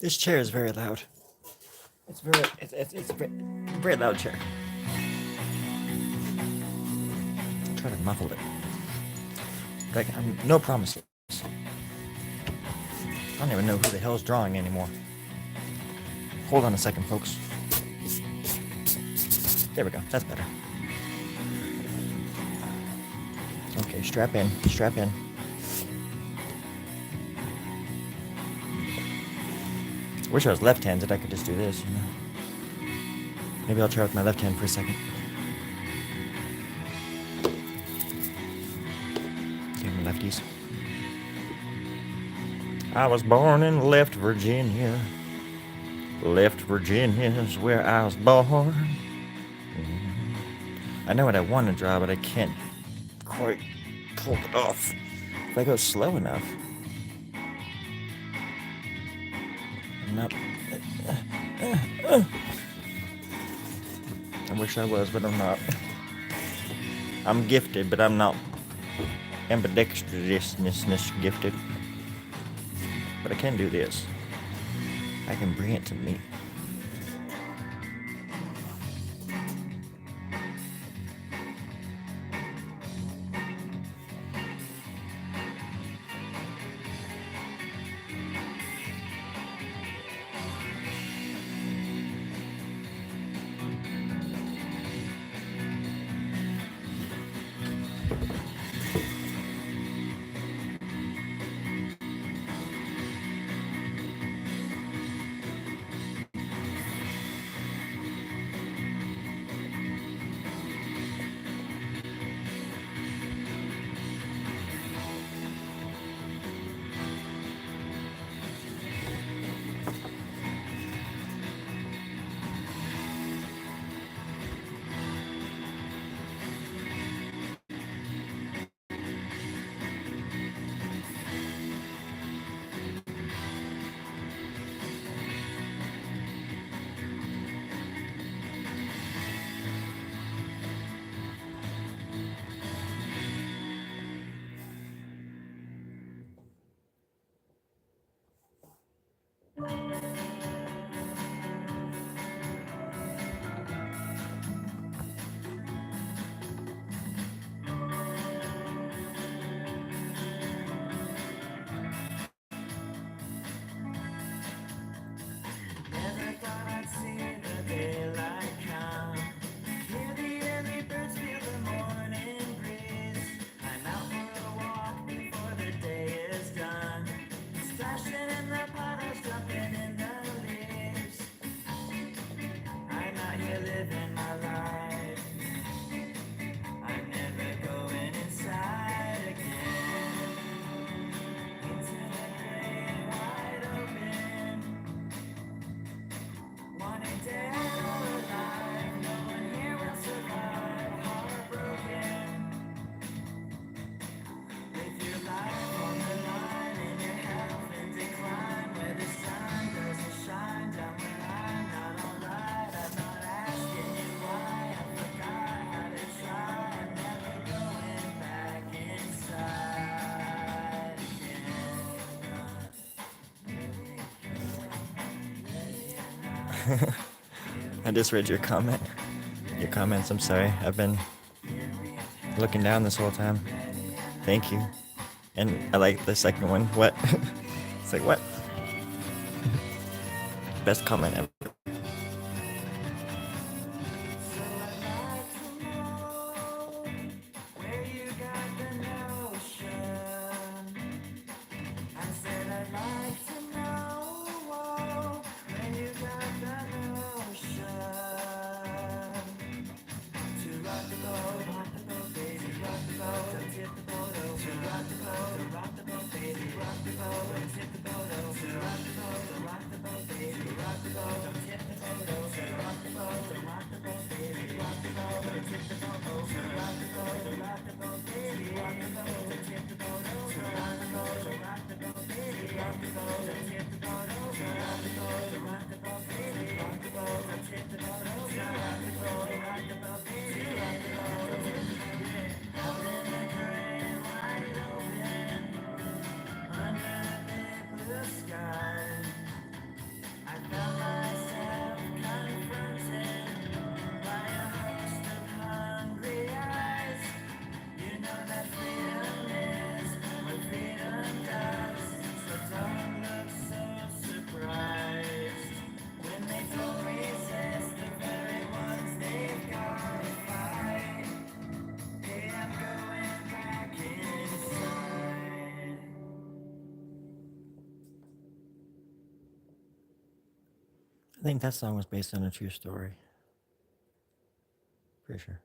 This chair is very loud. It's a very loud chair. Try to muffle it. Like, no promises. I don't even know who the hell's drawing anymore. Hold on a second, folks. There we go. That's better. Okay, strap in. Strap in. Wish I was left-handed. I could just do this, you know. Maybe I'll try with my left hand for a second. Give me lefties. I was born in Left Virginia. Left Virginia is where I was born. I know what I want to draw, but I can't quite pull it off. If I go slow enough. Nope. I wish I was, but I'm not. I'm gifted, but I'm not ambidextrous gifted. But I can do this. I can bring it to me. I just read your comment. Your comments, I'm sorry. I've been looking down this whole time. Thank you. And I like the second one. What? It's like, what? Best comment ever. I think that song was based on a true story. Pretty sure.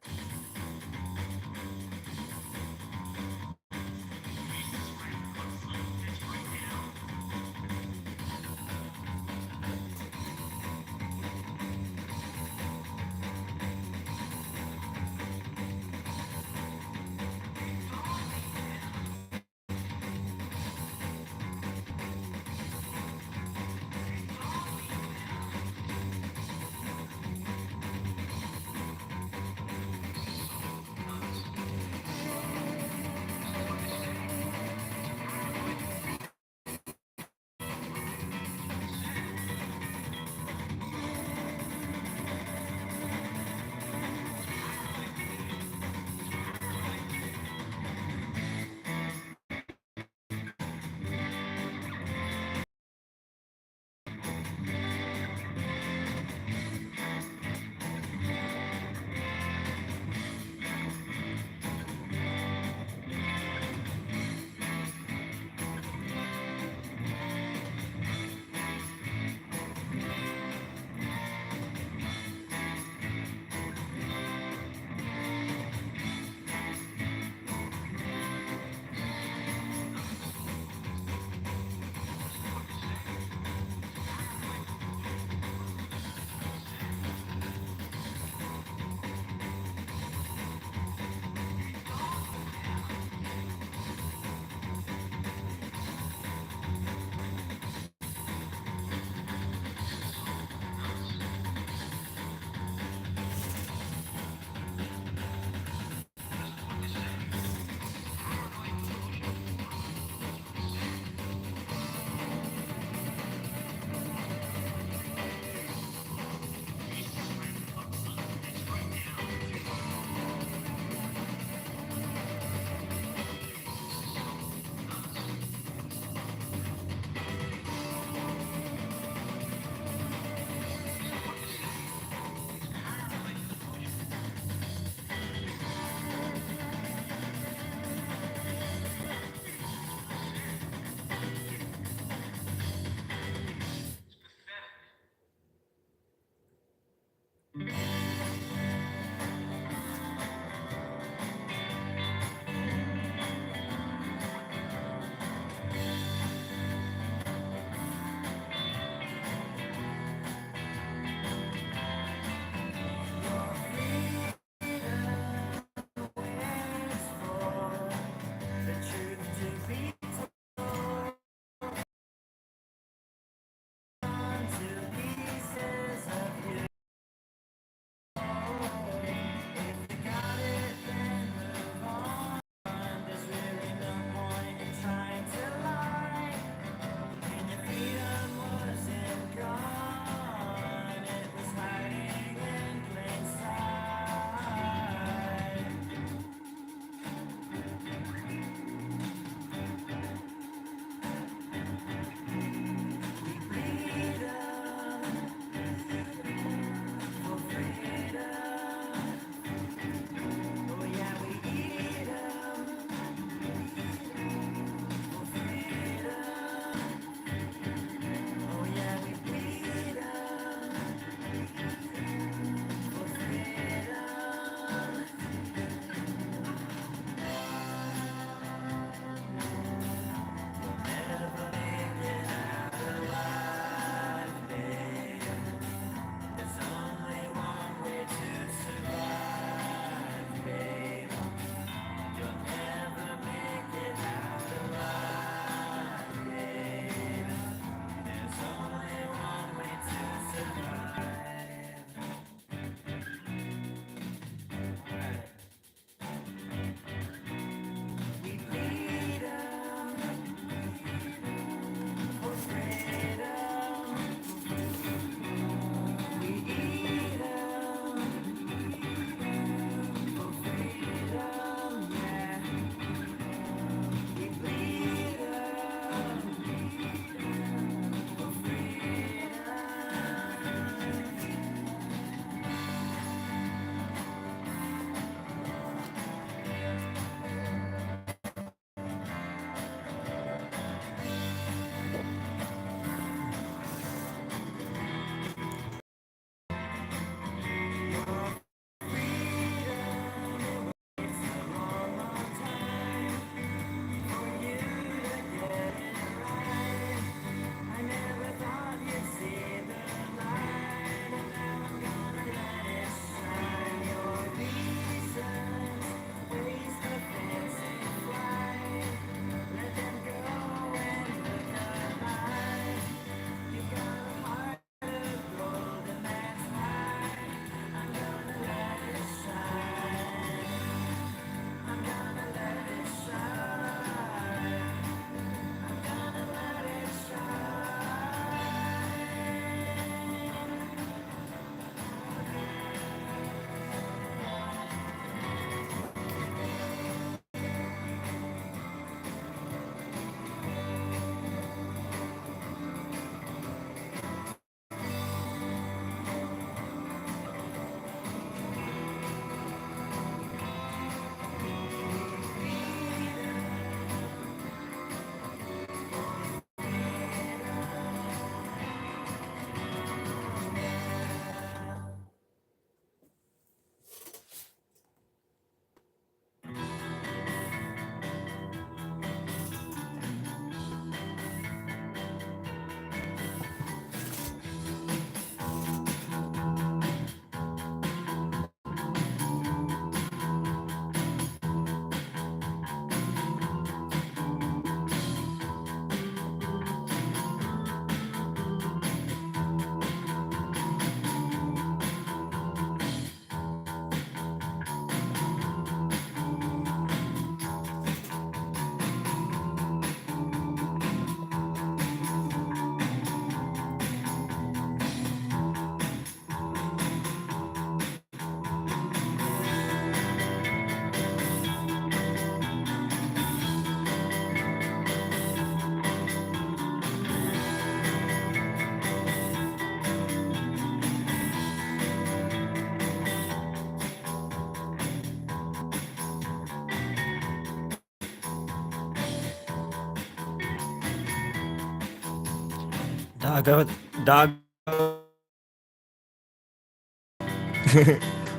Doggo, dog.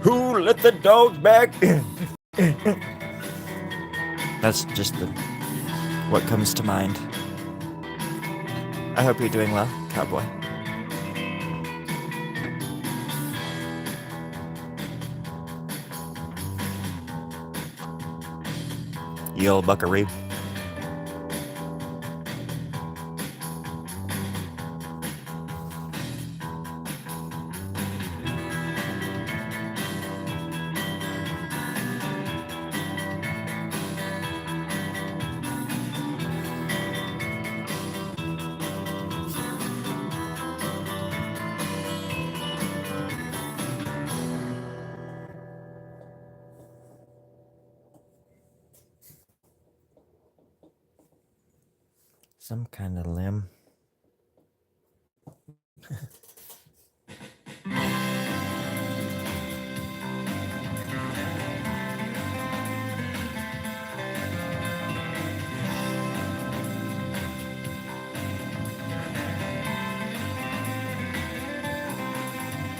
Who let the dogs back in? That's just what comes to mind. I hope you're doing well, cowboy. You old buckaroo. Some kind of limb.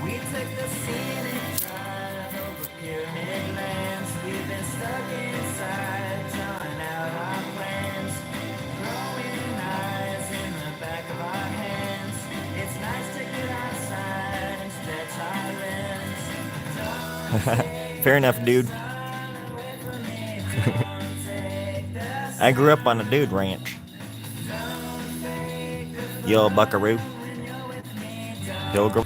We took the scenic drive over pyramid lands. We've been stuck inside, drawing out our plans. Growing eyes in the back of our hands. It's nice to get outside and stretch our limbs. Fair enough, dude. I grew up on a dude ranch. You old buckaroo. Pilgrim.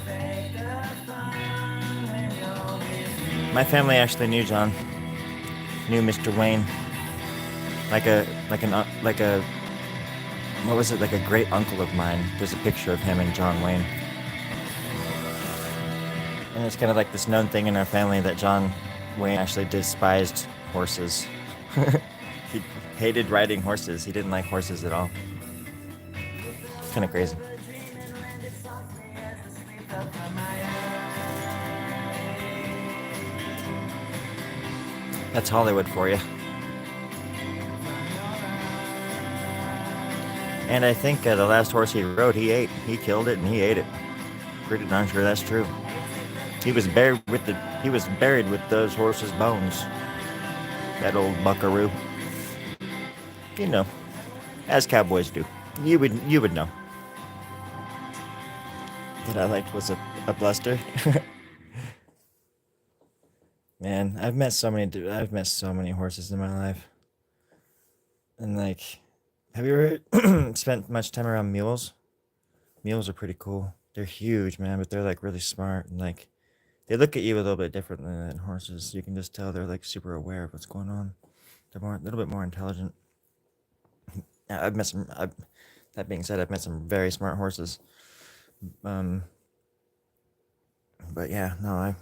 My family actually knew John. Knew Mr. Wayne. Like a what was it, like a great uncle of mine. There's a picture of him and John Wayne. And it's kind of like this known thing in our family that John Wayne actually despised horses. He hated riding horses. He didn't like horses at all. It's kind of crazy. That's Hollywood for you. And I think the last horse he rode, he ate. He killed it and he ate it. Pretty darn sure that's true. He was buried with those horses' bones. That old buckaroo. You know, as cowboys do. You would know. That I liked was a bluster. Man, I've met so many horses in my life. And like, have you ever spent much time around mules? Mules are pretty cool. They're huge, man, but they're like really smart and like they look at you a little bit different than horses. You can just tell they're like super aware of what's going on. They're a little bit more intelligent. Yeah, that being said, I've met some very smart horses. Um, but yeah, no, I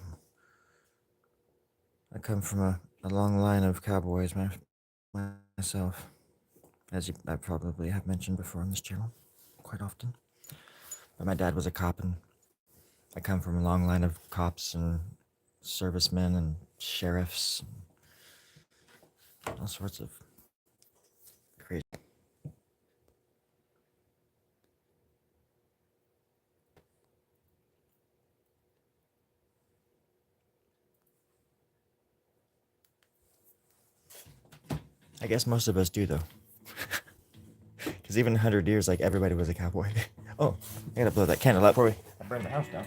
come from a long line of cowboys myself, as I probably have mentioned before on this channel quite often. But my dad was a cop, and I come from a long line of cops and servicemen and sheriffs, and all sorts of crazy. I guess most of us do, though. Because even 100 years, like, everybody was a cowboy. Oh, I gotta blow that candle out before I burn the house down.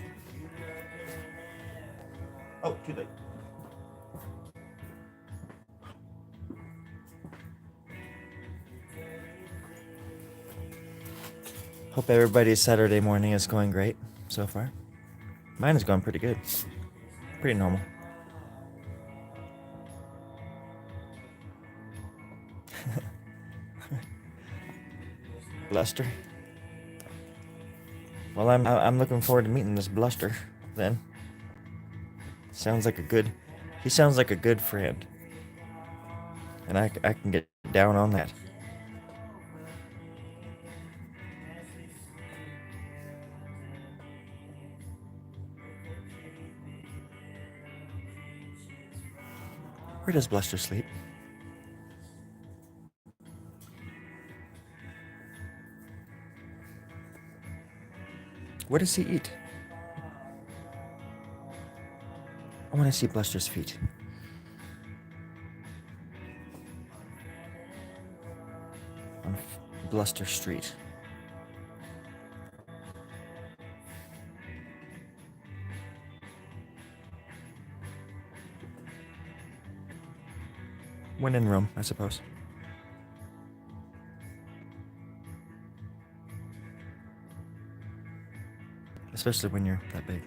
Oh, too late. Hope everybody's Saturday morning is going great so far. Mine is going pretty good. Pretty normal. Bluster. Well, I'm looking forward to meeting this Bluster. Then. He sounds like a good friend, and I can get down on that. Where does Bluster sleep? What does he eat? I want to see Bluster's feet. On Bluster Street. When in Rome, I suppose. Especially when you're that big.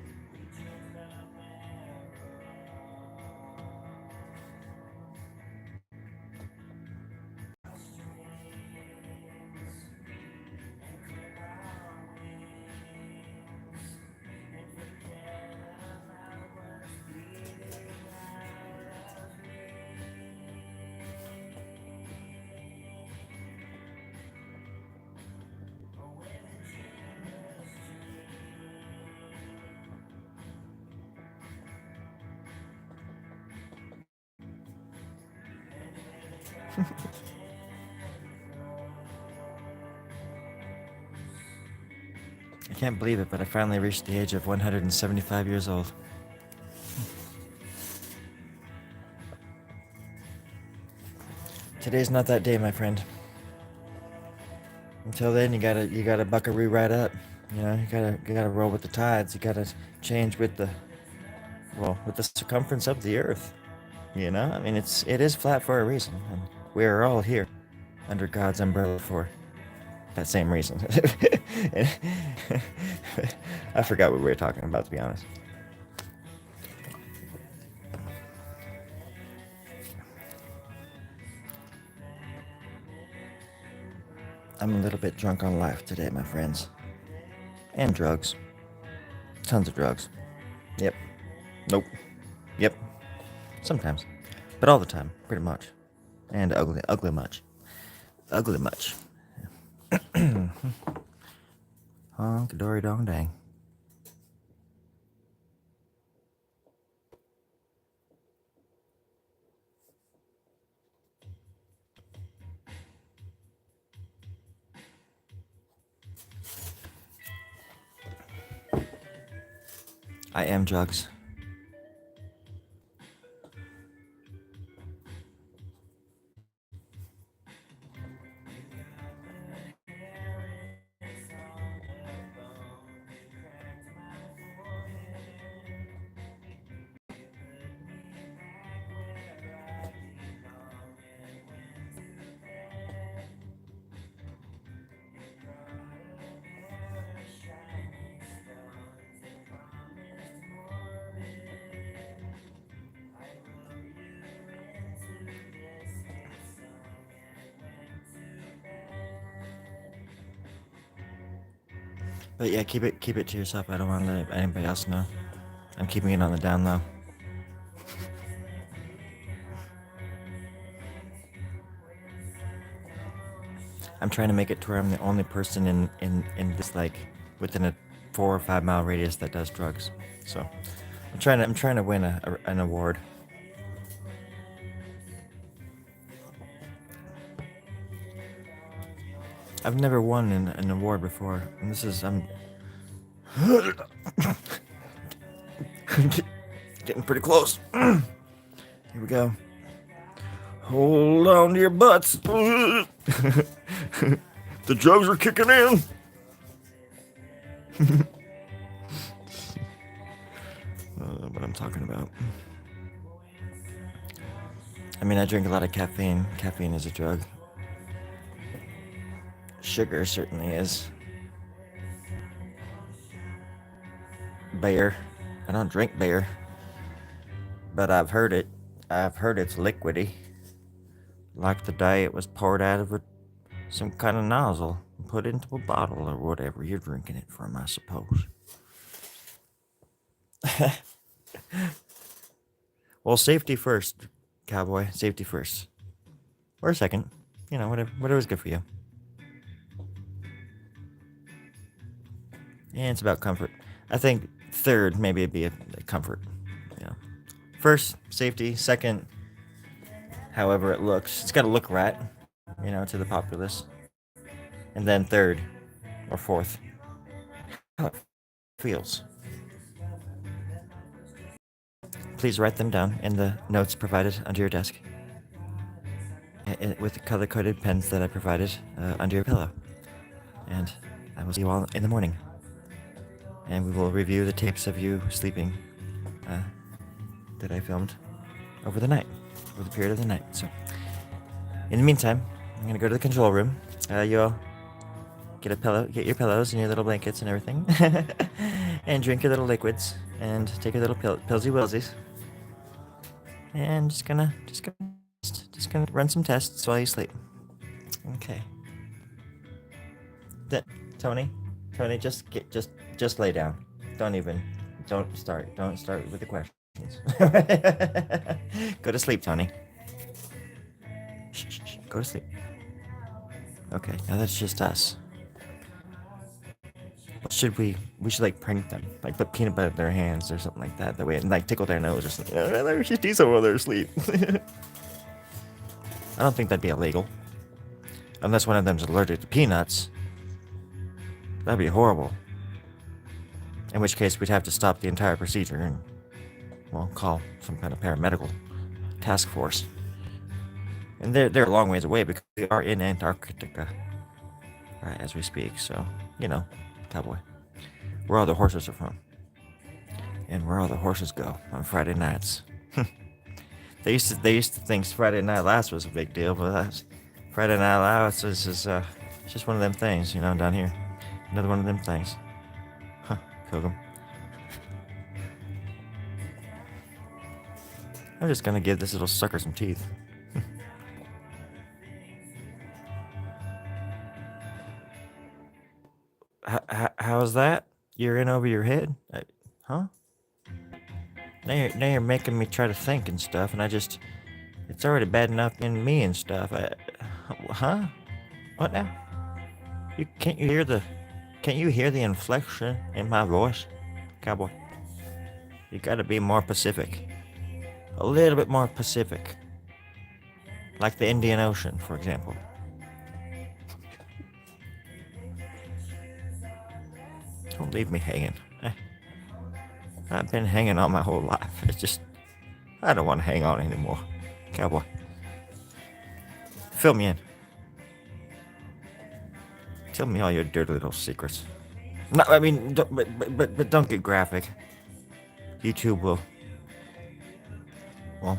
I can't believe it, but I finally reached the age of 175 years old. Today's not that day, my friend. Until then, you gotta buckaroo right up. You know, you gotta roll with the tides. You gotta change with the circumference of the Earth. You know, I mean, it is flat for a reason, and we are all here under God's umbrella for that same reason. I forgot what we were talking about, to be honest. I'm a little bit drunk on life today, my friends. And drugs. Tons of drugs. Yep. Nope. Yep. Sometimes. But all the time, pretty much. And ugly much. Ugly much. Honk, dory, dong, dang. I am drugs. But yeah, keep it to yourself. I don't want to let anybody else know. I'm keeping it on the down low. I'm trying to make it to where I'm the only person in this, like, within a 4 or 5 mile radius that does drugs. So I'm trying to win an award. I've never won an award before, and this is I'm getting pretty close. Here we go. Hold on to your butts. The drugs are kicking in. What I'm talking about. I mean, I drink a lot of caffeine. Caffeine is a drug. Sugar certainly is. Beer. I don't drink beer, but I've heard it. I've heard it's liquidy. Like the day it was poured out of some kind of nozzle and put into a bottle or whatever you're drinking it from, I suppose. Well, safety first, cowboy. Safety first. Or second. You know, whatever's good for you. Yeah, it's about comfort. I think third, maybe it'd be a comfort. You know. First, safety. Second, however it looks. It's got to look right, you know, to the populace. And then third, or fourth, how it feels. Please write them down in the notes provided under your desk with the color-coded pens that I provided under your pillow. And I will see you all in the morning. And we will review the tapes of you sleeping that I filmed over the night, over the period of the night. So, in the meantime, I'm going to go to the control room. You all get a pillow, get your pillows and your little blankets and everything, and drink your little liquids, and take your little pillsy wilsies. And just gonna run some tests while you sleep. Okay. Tony, just lay down. Don't start with the questions. Go to sleep, Tony. Shh, go to sleep. Okay, now that's just us. What should we should like prank them, like put peanut butter in their hands or something like that way, and like tickle their nose or something. They should do something while they're asleep. I don't think that'd be illegal, unless one of them's allergic to peanuts. That'd be horrible. In which case, we'd have to stop the entire procedure and, well, call some kind of paramedical task force. And they're a long ways away because we are in Antarctica, right, as we speak. So, you know, cowboy, where all the horses are from, and where all the horses go on Friday nights. They used to think Friday Night Lights was a big deal, but that's Friday Night Lights is just one of them things, you know, down here. Another one of them things. Huh, Kogum. I'm just gonna give this little sucker some teeth. How's that? You're in over your head? Huh? Now you're making me try to think and stuff, and it's already bad enough in me and stuff. Huh? What now? Can't you hear the inflection in my voice, cowboy? You gotta be more Pacific. A little bit more Pacific. Like the Indian Ocean, for example. Don't leave me hanging. I've been hanging on my whole life. It's just, I don't want to hang on anymore, cowboy. Fill me in. Tell me all your dirty little secrets. No, I mean, but don't get graphic. YouTube will. Well,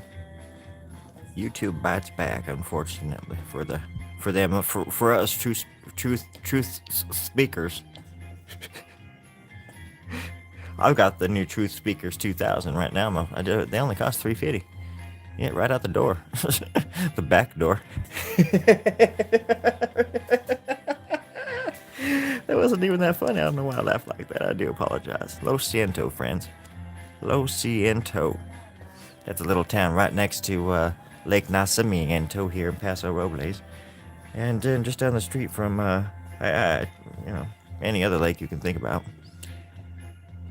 YouTube bites back, unfortunately, for us truth speakers. I've got the new Truth Speakers 2000 right now. They only cost $350. Yeah, right out the door, the back door. That wasn't even that funny. I don't know why I laughed like that. I do apologize. Lo siento, friends. Lo siento. That's a little town right next to Lake Nacimiento here in Paso Robles, and then just down the street from any other lake you can think about,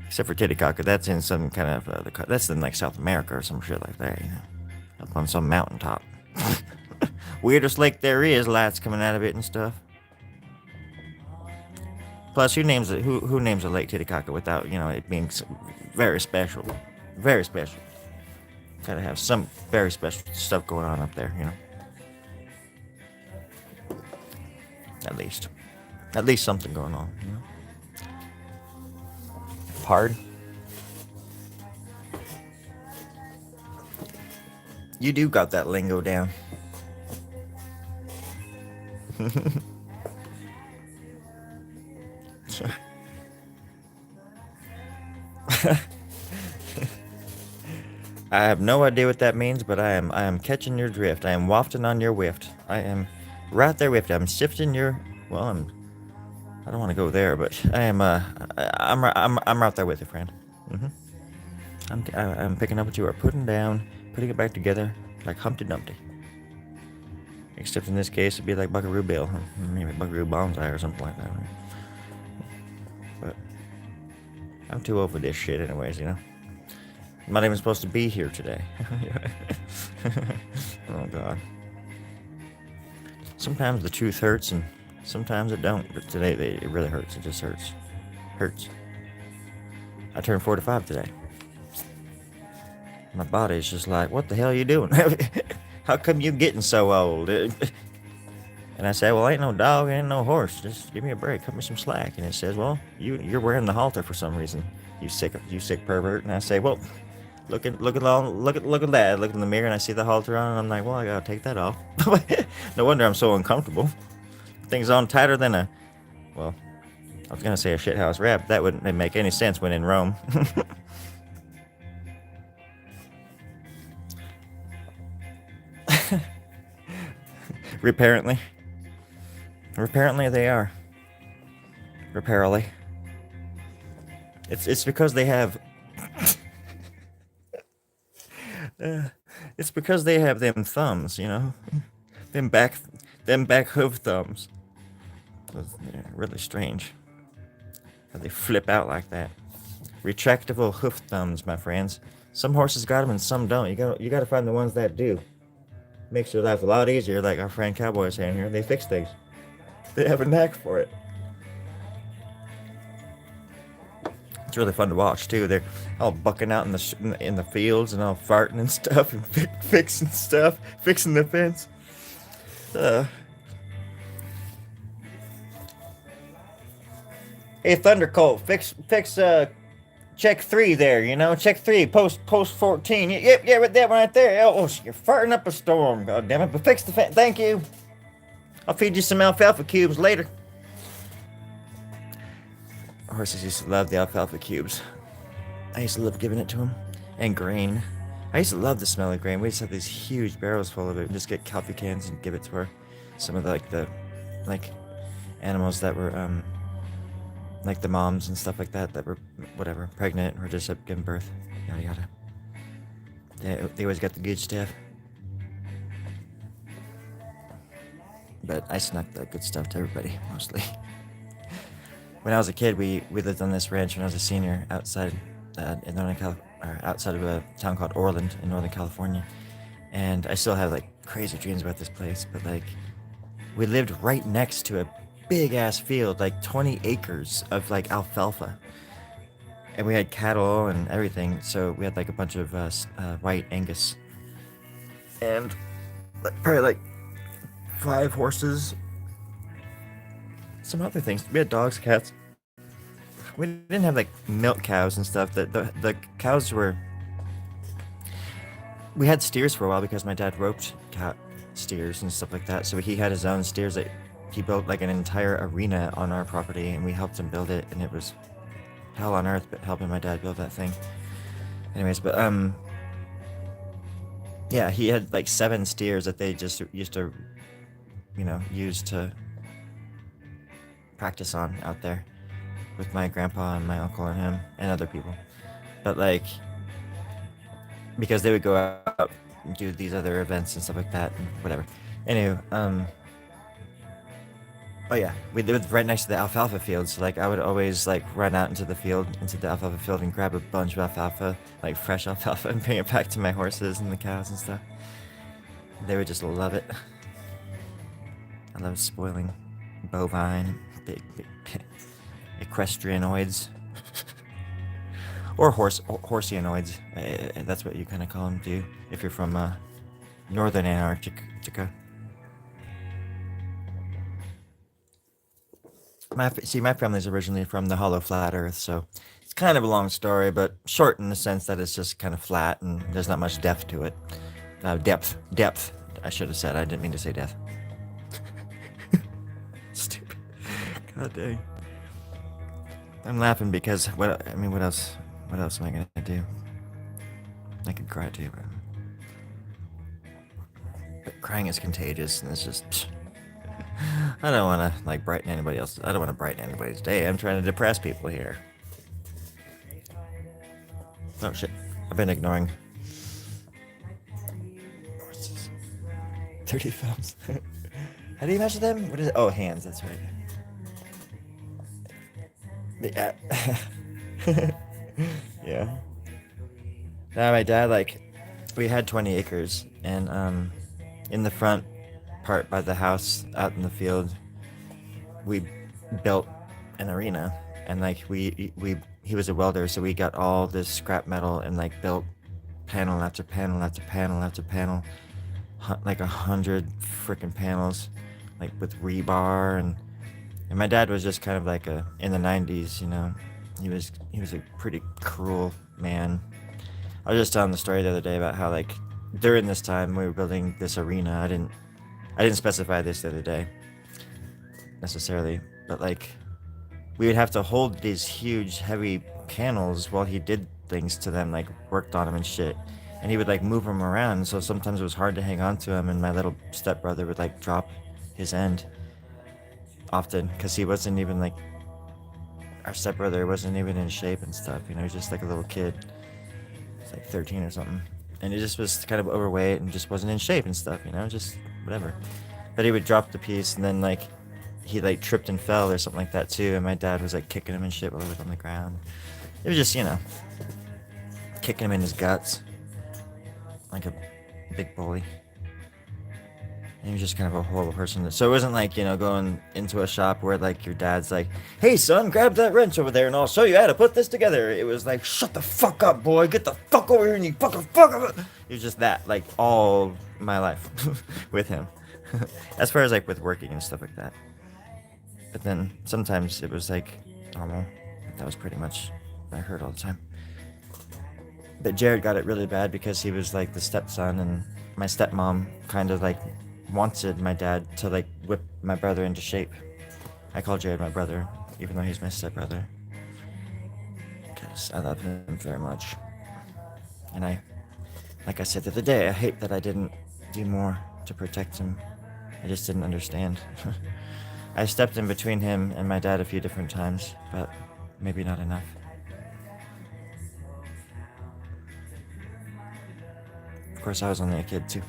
except for Titicaca. That's in some kind of that's in like South America or some shit like that, you know, up on some mountaintop. Weirdest lake there is, lights coming out of it and stuff. Plus, who names a Lake Titicaca without, it being very special? Very special. Gotta have some very special stuff going on up there, At least something going on, Pard? You do got that lingo down. I have no idea what that means, but I am catching your drift. I am wafting on your whift. I am right there with you. I'm sifting your. Well, I don't want to go there, but I am. I'm right there with you, friend. I'm picking up what you are putting down, putting it back together like Humpty Dumpty. Except in this case, it'd be like Buckaroo Bill, maybe Buckaroo Banzai or something like that. Right? But I'm too old for this shit, anyways. I'm not even supposed to be here today. Oh God. Sometimes the truth hurts and sometimes it don't. But today it really hurts. It just hurts. Hurts. I turned 45 today. My body's just like, what the hell are you doing? How come you getting so old? And I say, well, ain't no dog, ain't no horse. Just give me a break, cut me some slack. And it says, well, you're wearing the halter for some reason. You sick pervert. And I say, well, look at that. Look in the mirror and I see the halter on, and I'm like, well, I gotta take that off. No wonder I'm so uncomfortable. Things on tighter than a, well, I was gonna say a shithouse rat. That wouldn't make any sense when in Rome. Apparently. Apparently they are. Apparently. It's because they have. It's because they have them thumbs, you know, them back hoof thumbs. They're really strange. How they flip out like that. Retractable hoof thumbs, my friends. Some horses got them and some don't. You gotta find the ones that do. Makes your life a lot easier. Like our friend Cowboy is saying here, they fix things. They have a knack for it. It's really fun to watch too. They're all bucking out in the fields and all farting and stuff and fixing stuff, fixing the fence. Hey Thundercolt, fix check 3 there. You know, check 3, post 14. Yep, yeah, right that one right there. Oh, you're farting up a storm. God damn it! But fix the fence. Thank you. I'll feed you some alfalfa cubes later. Horses used to love the alfalfa cubes. I used to love giving it to them. And grain. I used to love the smell of grain. We used to have these huge barrels full of it and just get coffee cans and give it to her. Some of the animals that were like the moms and stuff like that were whatever, pregnant or just giving birth. Yada yada. They always got the good stuff. But I snuck the good stuff to everybody, mostly. When I was a kid, we lived on this ranch when I was a senior outside outside of a town called Orland in Northern California. And I still have like crazy dreams about this place, but like we lived right next to a big ass field, like 20 acres of like alfalfa. And we had cattle and everything, so we had like a bunch of white Angus. And probably like 5 horses, some other things. We had dogs, cats. We didn't have like milk cows and stuff. The cows were. We had steers for a while because my dad roped steers and stuff like that. So he had his own steers that he built like an entire arena on our property, and we helped him build it, and it was hell on earth, but helping my dad build that thing. Anyways, but yeah, he had like 7 steers that they just used to, use to practice on out there with my grandpa and my uncle and him and other people. But like, because they would go out and do these other events and stuff like that and whatever. Anyway, oh yeah, we lived right next to the alfalfa field, so like I would always like run out into the alfalfa field and grab a bunch of alfalfa, like fresh alfalfa, and bring it back to my horses and the cows and stuff. They would just love it. I love spoiling bovine, big equestrianoids, or horseianoids. That's what you kind of call them too, if you're from northern Antarctica. My family's originally from the hollow flat Earth, so it's kind of a long story, but short in the sense that it's just kind of flat and there's not much depth to it. Depth. I should have said. I didn't mean to say death. Stupid. God dang. I'm laughing because what else am I gonna do? I could cry too, but crying is contagious, and it's just. I don't want to like brighten anybody else. I don't want to brighten anybody's day. I'm trying to depress people here. Oh shit! I've been ignoring. 30 films. How do you measure them? What is it? Oh, hands. That's right. Yeah. Yeah. Now my dad, like, we had 20 acres, and in the front part by the house, out in the field, we built an arena, and like he he was a welder, so we got all this scrap metal and like built panel after panel after panel after panel, like 100 freaking panels, like with rebar and my dad was just kind of like a in the 90s, you know. He was a pretty cruel man. I was just telling the story the other day about how like during this time we were building this arena. I didn't specify this the other day necessarily, but like we would have to hold these huge heavy panels while he did things to them, like worked on them and shit. And he would like move them around, so sometimes it was hard to hang on to him. And my little stepbrother would like drop his end often because he wasn't even like our stepbrother wasn't even in shape and stuff. You know, he was just like a little kid. He's like 13 or something, and he just was kind of overweight and just wasn't in shape and stuff. You know, just whatever. But he would drop the piece, and then like he like tripped and fell or something like that too. And my dad was like kicking him and shit while he was on the ground. It was just, you know, kicking him in his guts like a big bully. And he was just kind of a horrible person. So it wasn't like, you know, going into a shop where like your dad's like, hey son, grab that wrench over there and I'll show you how to put this together. It was like, shut the fuck up, boy. Get the fuck over here and you fucking fuck up. It was just that, like all my life with him. As far as like with working and stuff like that. But then sometimes it was like normal. That was pretty much what I heard all the time. But Jared got it really bad because he was like the stepson, and my stepmom kind of like wanted my dad to like whip my brother into shape. I call Jared my brother, even though he's my stepbrother, because I love him very much. And like I said the other day, I hate that I didn't do more to protect him. I just didn't understand. I stepped in between him and my dad a few different times, but maybe not enough. Of course, I was only a kid too.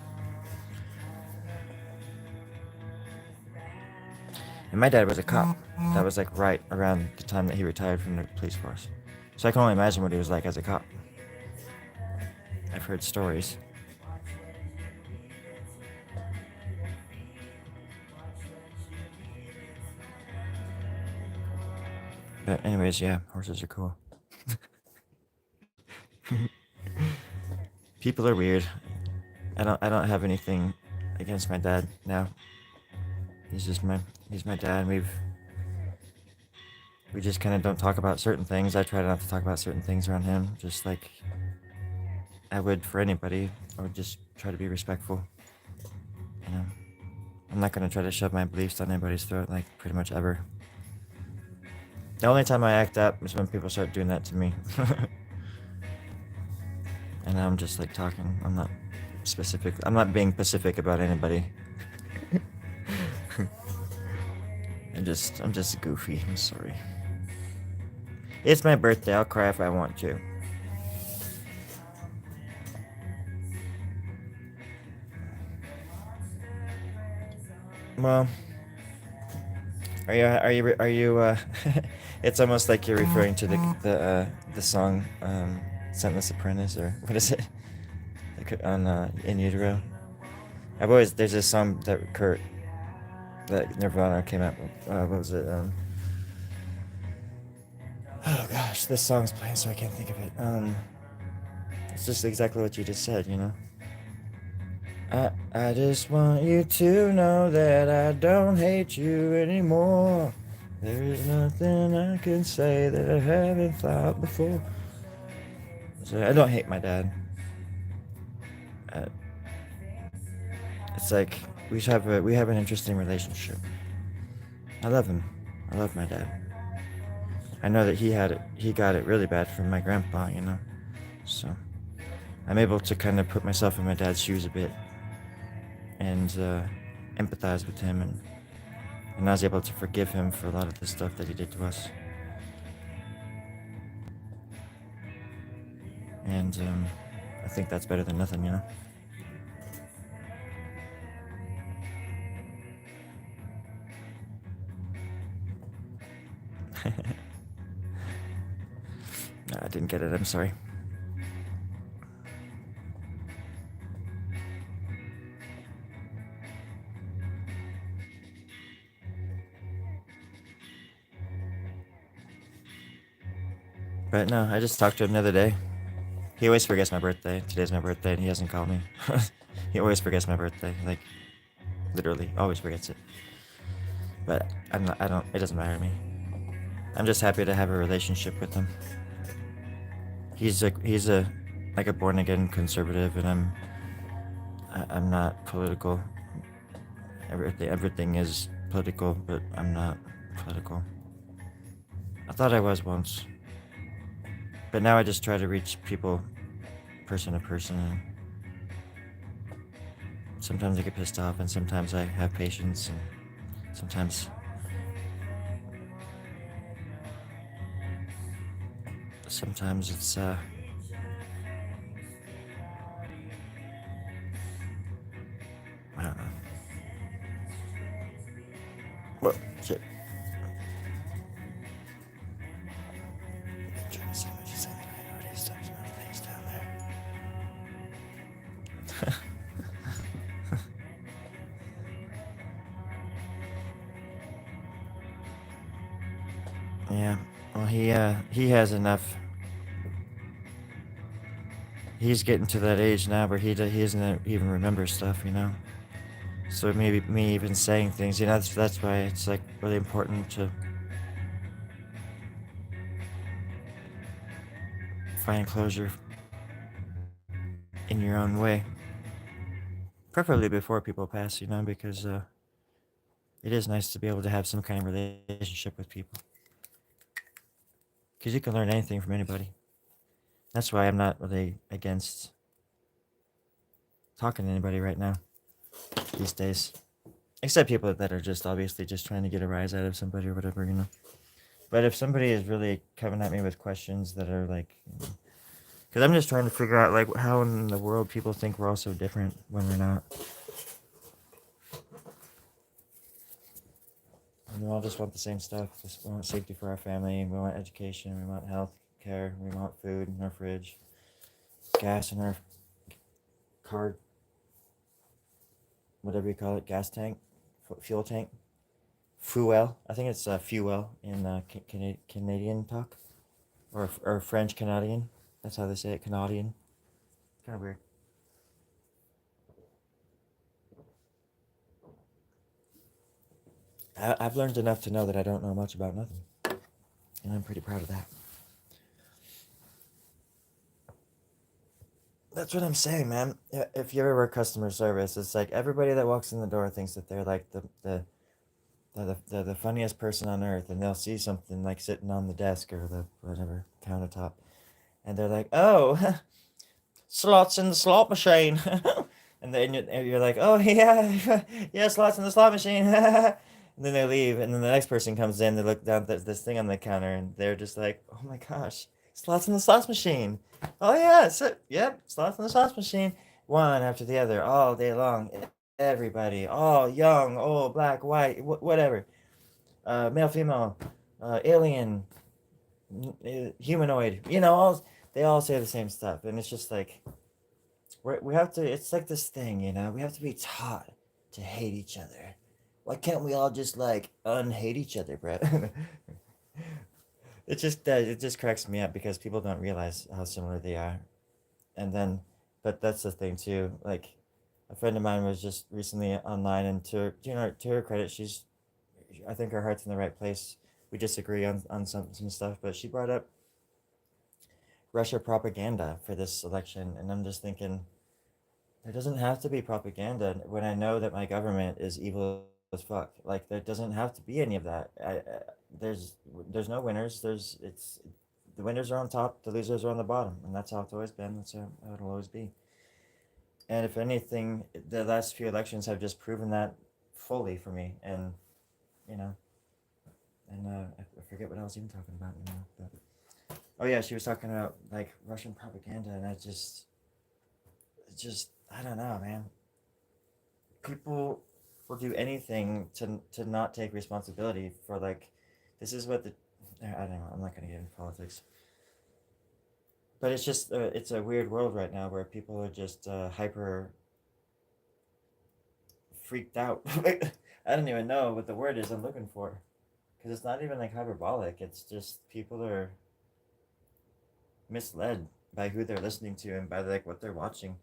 And my dad was a cop. That was like right around the time that he retired from the police force. So I can only imagine what he was like as a cop. I've heard stories. But anyways, yeah, horses are cool. People are weird. I don't have anything against my dad now. He's my dad. And we just kind of don't talk about certain things. I try not to talk about certain things around him, just like I would for anybody. I would just try to be respectful. You know, I'm not gonna try to shove my beliefs down anybody's throat, like pretty much ever. The only time I act up is when people start doing that to me. And I'm just like talking. I'm not being specific about anybody. I'm just goofy. I'm sorry. It's my birthday. I'll cry if I want to. Well, are you it's almost like you're referring to the song Scentless Apprentice, or what is it? Like on In Utero. There's this song that Nirvana came out with. What was it? Oh gosh, this song's playing, so I can't think of it. It's just exactly what you just said, you know. I just want you to know that I don't hate you anymore. There is nothing I can say that I haven't thought before. So I don't hate my dad. It's like we have an interesting relationship. I love him. I love my dad. I know that he got it really bad from my grandpa, you know. So I'm able to kind of put myself in my dad's shoes a bit and empathize with him, and I was able to forgive him for a lot of the stuff that he did to us. And I think that's better than nothing, you know. No, I didn't get it. I'm sorry. But no, I just talked to him the other day. He always forgets my birthday. Today's my birthday, and he hasn't called me. He always forgets my birthday. Like, literally, always forgets it. But I'm not. I don't. It doesn't matter to me. I'm just happy to have a relationship with him. He's a like a born again conservative, and I'm not political. Everything is political, but I'm not political. I thought I was once, but now I just try to reach people person to person. And sometimes I get pissed off, and sometimes I have patience, and sometimes it's I don't know. Well, shit. I'm trying to see what you said. I already stuck some things down there. Yeah. Well, he has enough. He's getting to that age now where he doesn't even remember stuff, you know. So maybe me even saying things, you know, that's why it's like really important to find closure in your own way, preferably before people pass, you know, because it is nice to be able to have some kind of relationship with people, because you can learn anything from anybody. That's why I'm not really against talking to anybody right now these days, except people that are just obviously just trying to get a rise out of somebody or whatever, you know. But if somebody is really coming at me with questions that are like, because I'm just trying to figure out like how in the world people think we're all so different when we're not. And we all just want the same stuff. Just we want safety for our family. We want education. We want health care. We want food in our fridge, gas in our car, whatever you call it, gas tank, fuel tank, fuel. I think it's fuel in Canadian talk, or French Canadian. That's how they say it, Canadian. Kind of weird. I've learned enough to know that I don't know much about nothing, and I'm pretty proud of that. That's what I'm saying, man. If you ever work customer service, it's like everybody that walks in the door thinks that they're like the funniest person on earth, and they'll see something like sitting on the desk or the whatever countertop, and they're like, "Oh, slots in the slot machine," and then you're like, "Oh yeah, yeah, slots in the slot machine," and then they leave, and then the next person comes in, they look down at this thing on the counter, and they're just like, "Oh my gosh, slots in the slots machine." Oh yeah, yep, slots in the slots machine. One after the other, all day long. Everybody, all young, old, black, white, whatever. Male, female, alien, humanoid. You know, all they all say the same stuff, and it's just like we have to. It's like this thing, you know. We have to be taught to hate each other. Why can't we all just like unhate each other, Brett? It just cracks me up because people don't realize how similar they are, and then, but that's the thing too. Like, a friend of mine was just recently online, and to her credit, I think her heart's in the right place. We disagree on some stuff, but she brought up Russia propaganda for this election, and I'm just thinking there doesn't have to be propaganda when I know that my government is evil as fuck. Like there doesn't have to be any of that. There's no winners. The winners are on top, the losers are on the bottom, and that's how it's always been. That's how it'll always be. And if anything, the last few elections have just proven that fully for me. And you know, and I forget what I was even talking about. You know, but oh yeah, she was talking about like Russian propaganda, and just I don't know, man. People will do anything to not take responsibility for like this is what the I don't know. I'm not gonna get into politics, but it's just it's a weird world right now where people are just hyper freaked out. I don't even know what the word is I'm looking for because it's not even like hyperbolic. It's just people are misled by who they're listening to and by like what they're watching.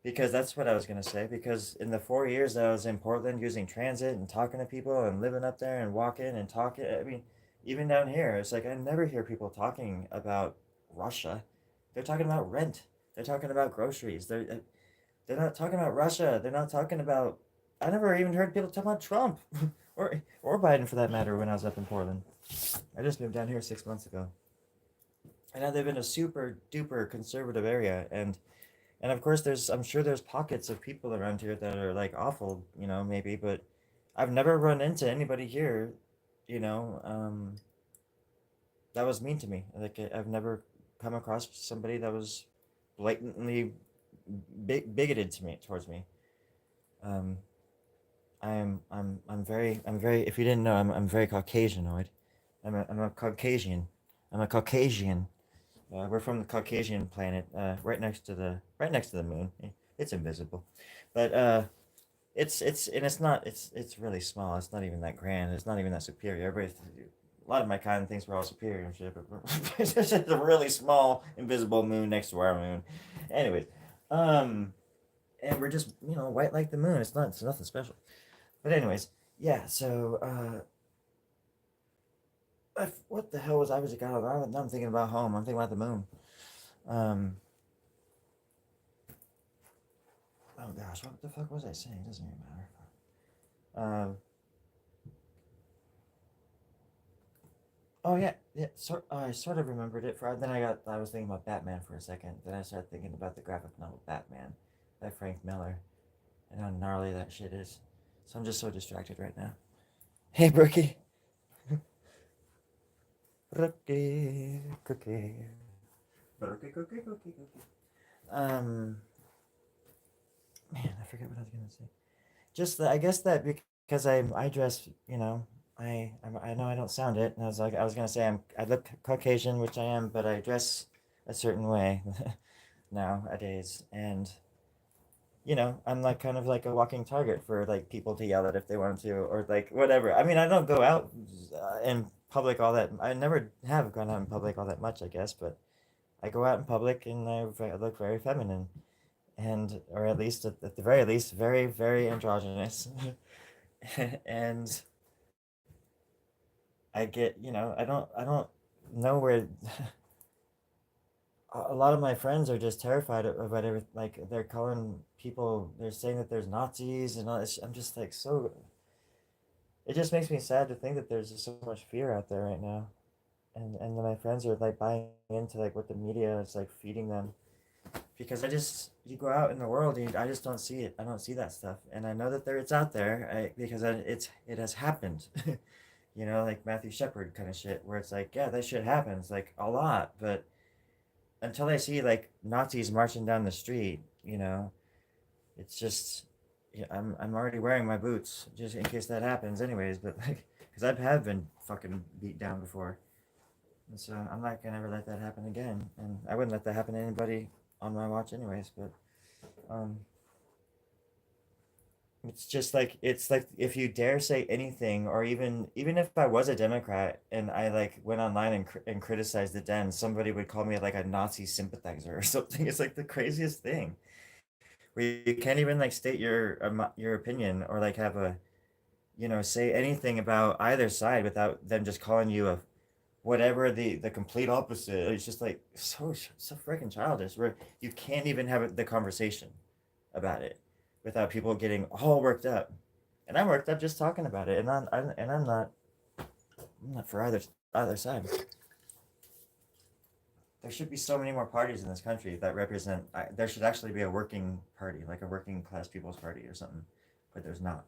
Because that's what I was gonna say. Because in the 4 years that I was in Portland using transit and talking to people and living up there and walking and talking, I mean, even down here, it's like I never hear people talking about Russia. They're talking about rent. They're talking about groceries. They're not talking about Russia. They're not talking about. I never even heard people talk about Trump, or Biden for that matter. When I was up in Portland, I just moved down here 6 months ago, and I live in a super duper conservative area, and of course I'm sure there's pockets of people around here that are like awful, maybe, but I've never run into anybody here, you know, that was mean to me. Like I've never come across somebody that was blatantly bigoted to me towards me. Um, I'm very. If you didn't know, I'm very Caucasianoid. I'm a Caucasian. I'm a Caucasian. We're from the Caucasian planet, right next to the moon. It's invisible, but it's really small. It's not even that grand. It's not even that superior. A lot of my kind thinks we're all superior and shit, but it's just a really small invisible moon next to our moon. Anyways, um, and we're just white like the moon. It's nothing special. But anyways, yeah. So what the hell was I was got? Now I'm thinking about home. I'm thinking about the moon. Um, oh gosh, what the fuck was I saying? It doesn't even matter. Um, oh yeah, yeah. I sort of remembered it. Then I was thinking about Batman for a second. Then I started thinking about the graphic novel Batman by Frank Miller and how gnarly that shit is. So I'm just so distracted right now. Hey, Brookie. Brookie, cookie. Brookie, cookie, cookie, cookie. Um, man, I forget what I was gonna say. Just I guess that because I dress, I know I don't sound it, and I was gonna say I look Caucasian, which I am, but I dress a certain way nowadays, and I'm like kind of like a walking target for like people to yell at if they want to, or like whatever. I mean, I don't go out in public all that. I never have gone out in public all that much, I guess, but I go out in public and I look very feminine, and or at least at the very least, very very androgynous. And I get, I don't know where a lot of my friends are just terrified about everything. Like they're calling people, they're saying that there's Nazis and all this. I'm just like so. It just makes me sad to think that there's just so much fear out there right now, and then my friends are like buying into like what the media is like feeding them. Because you go out in the world and I just don't see it. I don't see that stuff, and I know that it's out there. Because it has happened. Like Matthew Shepard kind of shit, where it's like, yeah, that shit happens like a lot, but until I see like Nazis marching down the street, it's just, yeah, I'm already wearing my boots just in case that happens, anyways. But like, because I have been fucking beat down before, and so I'm not gonna ever let that happen again, and I wouldn't let that happen to anybody on my watch, anyways. But um, it's like if you dare say anything, or even if I was a Democrat and I like went online and criticized the Dems, somebody would call me like a Nazi sympathizer or something. It's like the craziest thing where you can't even like state your opinion or like have a say anything about either side without them just calling you a whatever the complete opposite. It's just like so freaking childish where you can't even have the conversation about it without people getting all worked up. And I'm worked up just talking about it, and I'm not for either side. There should be so many more parties in this country that represent. There should actually be a working party, like a working class people's party or something, but there's not.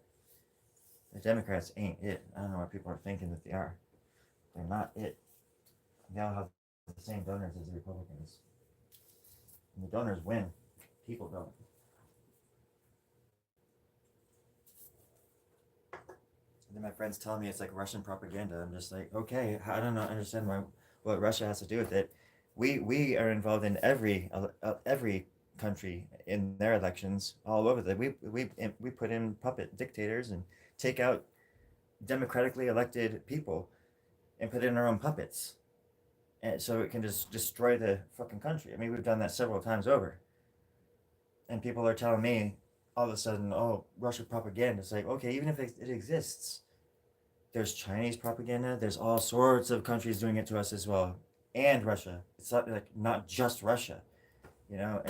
The Democrats ain't it. I don't know what people are thinking that they are. They're not it. They all have the same donors as the Republicans, and the donors win. People don't. And then my friends tell me it's like Russian propaganda. I'm just like, okay, I don't know, understand what Russia has to do with it. We are involved in every country in their elections all over. We put in puppet dictators and take out democratically elected people and put in our own puppets. and so it can just destroy the fucking country. I mean, we've done that several times over, and people are telling me all of a sudden, oh, Russia propaganda. It's like, okay, even if it exists, there's Chinese propaganda. There's all sorts of countries doing it to us as well, and Russia. It's not like not just Russia, you know.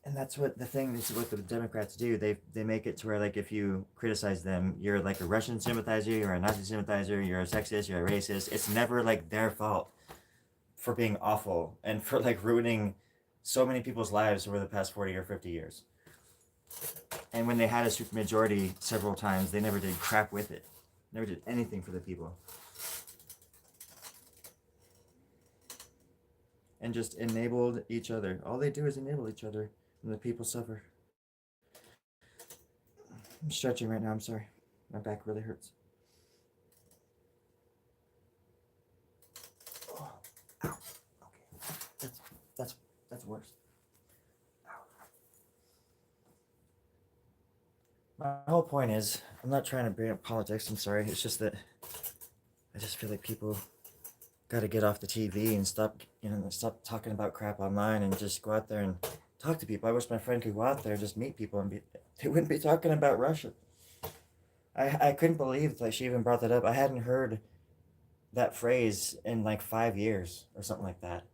And that's what the thing is. What the Democrats do. They make it to where like if you criticize them, you're like a Russian sympathizer, you're a Nazi sympathizer, you're a sexist, you're a racist. It's never like their fault for being awful and for like ruining so many people's lives over the past 40 or 50 years. And when they had a supermajority several times, they never did crap with it. Never did anything for the people. And just enabled each other. All they do is enable each other, and the people suffer. I'm stretching right now, I'm sorry. My back really hurts. Oh, ow. Okay. That's worse. My whole point is, I'm not trying to bring up politics, I'm sorry. It's just that I just feel like people gotta get off the TV and stop, stop talking about crap online and just go out there and talk to people. I wish my friend could go out there and just meet people and they wouldn't be talking about Russia. I couldn't believe that she even brought that up. I hadn't heard that phrase in like 5 years or something like that.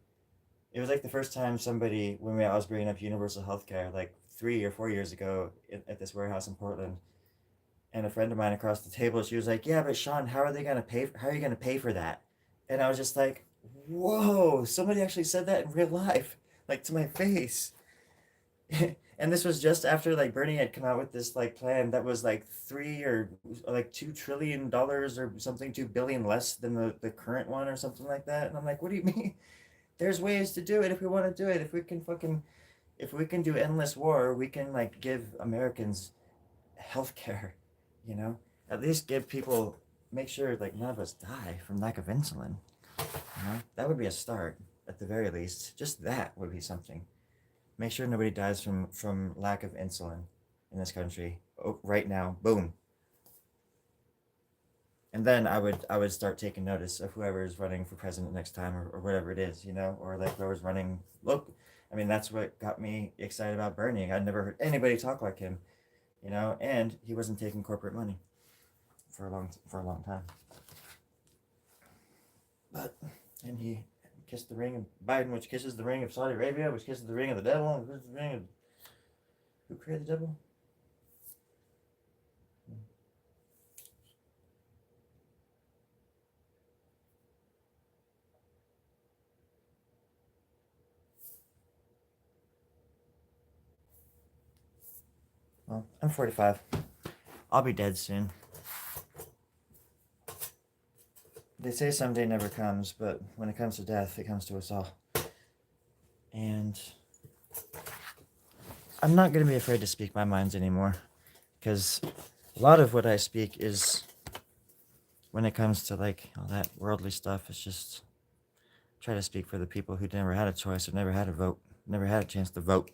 It was like the first time somebody, when I was bringing up universal health care, like 3 or 4 years ago at this warehouse in Portland, and a friend of mine across the table, she was like, "Yeah, but Sean, how are they gonna pay? How are you gonna pay for that?" And I was just like, "Whoa! Somebody actually said that in real life, like to my face." And this was just after like Bernie had come out with this like plan that was like like $2 trillion or something, 2 billion less than the current one or something like that. And I'm like, what do you mean? There's ways to do it if we want to do it. If we can do endless war, we can like give Americans health care, you know? At least give people, make sure like none of us die from lack of insulin. You know? That would be a start at the very least. Just that would be something. Make sure nobody dies from lack of insulin in this country. Oh, right now, boom. And then I would start taking notice of whoever is running for president next time, or whatever it is, or like whoever's running. Look, I mean, that's what got me excited about Bernie. I'd never heard anybody talk like him, and he wasn't taking corporate money for a long time. But and he kissed the ring of Biden, which kisses the ring of Saudi Arabia, which kisses the ring of the devil, and kisses the ring of who created the devil? Well, I'm 45. I'll be dead soon. They say someday never comes, but when it comes to death, it comes to us all. And I'm not going to be afraid to speak my minds anymore, because a lot of what I speak is, when it comes to like all that worldly stuff, it's just try to speak for the people who never had a choice or never had a vote, never had a chance to vote,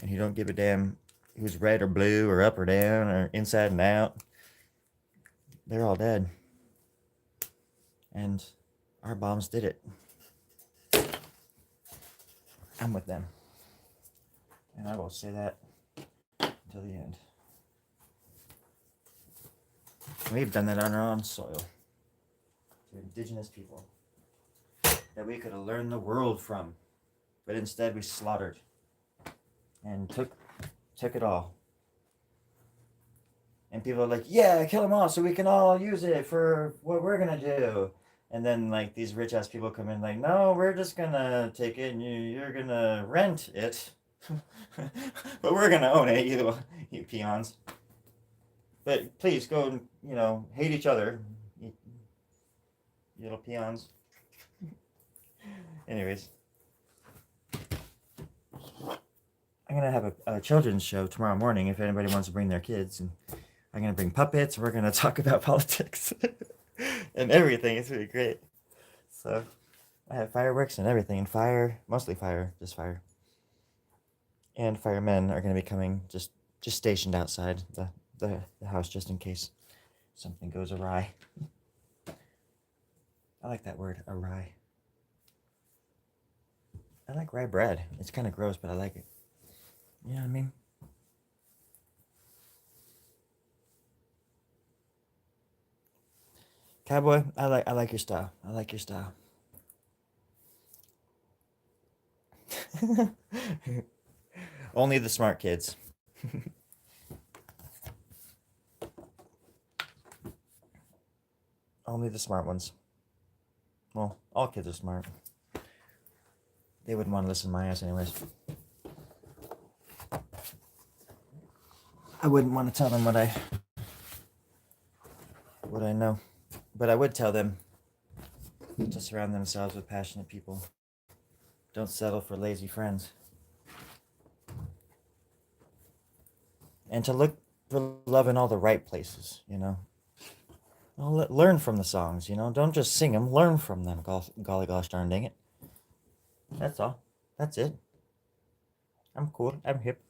and who don't give a damn who's red or blue or up or down or inside and out. They're all dead. And our bombs did it. I'm with them. And I will say that until the end. We've done that on our own soil. To indigenous people that we could have learned the world from. But instead we slaughtered and took it all. And people are like, yeah, kill them all so we can all use it for what we're gonna do. And then like these rich ass people come in like, no, we're just gonna take it and you're gonna rent it. But we're gonna own it, you peons. But please go and, hate each other, you little peons. Anyways. I'm gonna have a children's show tomorrow morning if anybody wants to bring their kids, and I'm gonna bring puppets. We're gonna talk about politics and everything. It's gonna be great. So I have fireworks and everything, and fire, mostly fire, just fire. And firemen are gonna be coming, just stationed outside the house just in case something goes awry. I like that word, awry. I like rye bread. It's kind of gross, but I like it. You know what I mean? Cowboy, I like your style. I like your style. Only the smart kids. Only the smart ones. Well, all kids are smart. They wouldn't want to listen to my ass anyways. I wouldn't want to tell them what I know. But I would tell them to surround themselves with passionate people. Don't settle for lazy friends. And to look for love in all the right places, you know. Well, learn from the songs, you know. Don't just sing them, learn from them. Golly gosh darn dang it. That's all. That's it. I'm cool. I'm hip.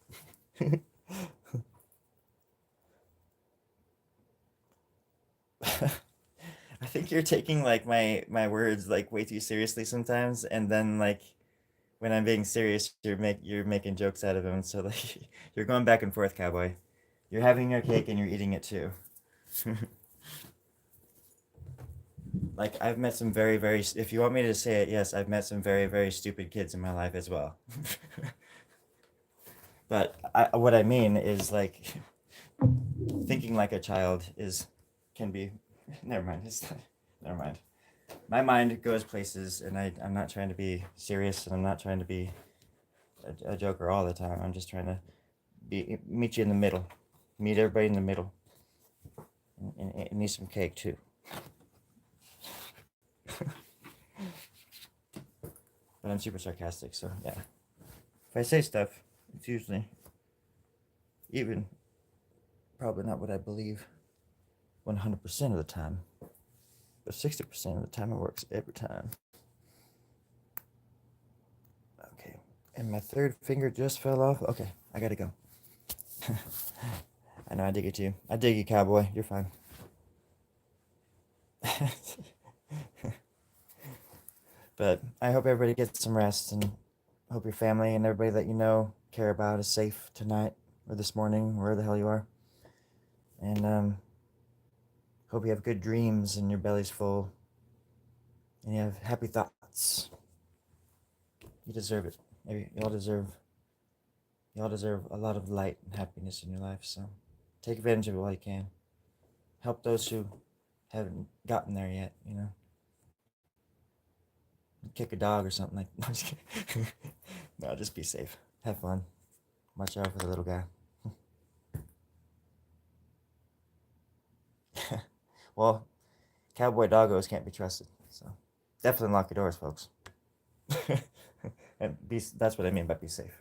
I think you're taking like my words like way too seriously sometimes, and then like when I'm being serious, you're making jokes out of them. So like you're going back and forth, cowboy. You're having your cake and you're eating it too. Like I've met some very, if you want me to say it, yes, I've met some very stupid kids in my life as well. But what I mean is like thinking like a child is can be. Never mind. Never mind. My mind goes places, and I'm not trying to be serious, and I'm not trying to be a joker all the time. I'm just trying to meet you in the middle, meet everybody in the middle, and eat some cake too. But I'm super sarcastic, so yeah. If I say stuff, it's usually even probably not what I believe 100% of the time, but 60% of the time it works every time. Okay, and my third finger just fell off. Okay, I gotta go. I know I dig it too. I dig you, cowboy. You're fine. But I hope everybody gets some rest, and hope your family and everybody that you know care about is safe tonight or this morning, wherever the hell you are. And hope you have good dreams and your belly's full, and you have happy thoughts. You deserve it. Y'all deserve a lot of light and happiness in your life. So take advantage of it while you can. Help those who haven't gotten there yet. You know, kick a dog or something like. No, just kidding. No, just be safe. Have fun. Watch out for the little guy. Well, cowboy doggos can't be trusted. So definitely lock your doors, folks. And that's what I mean by be safe.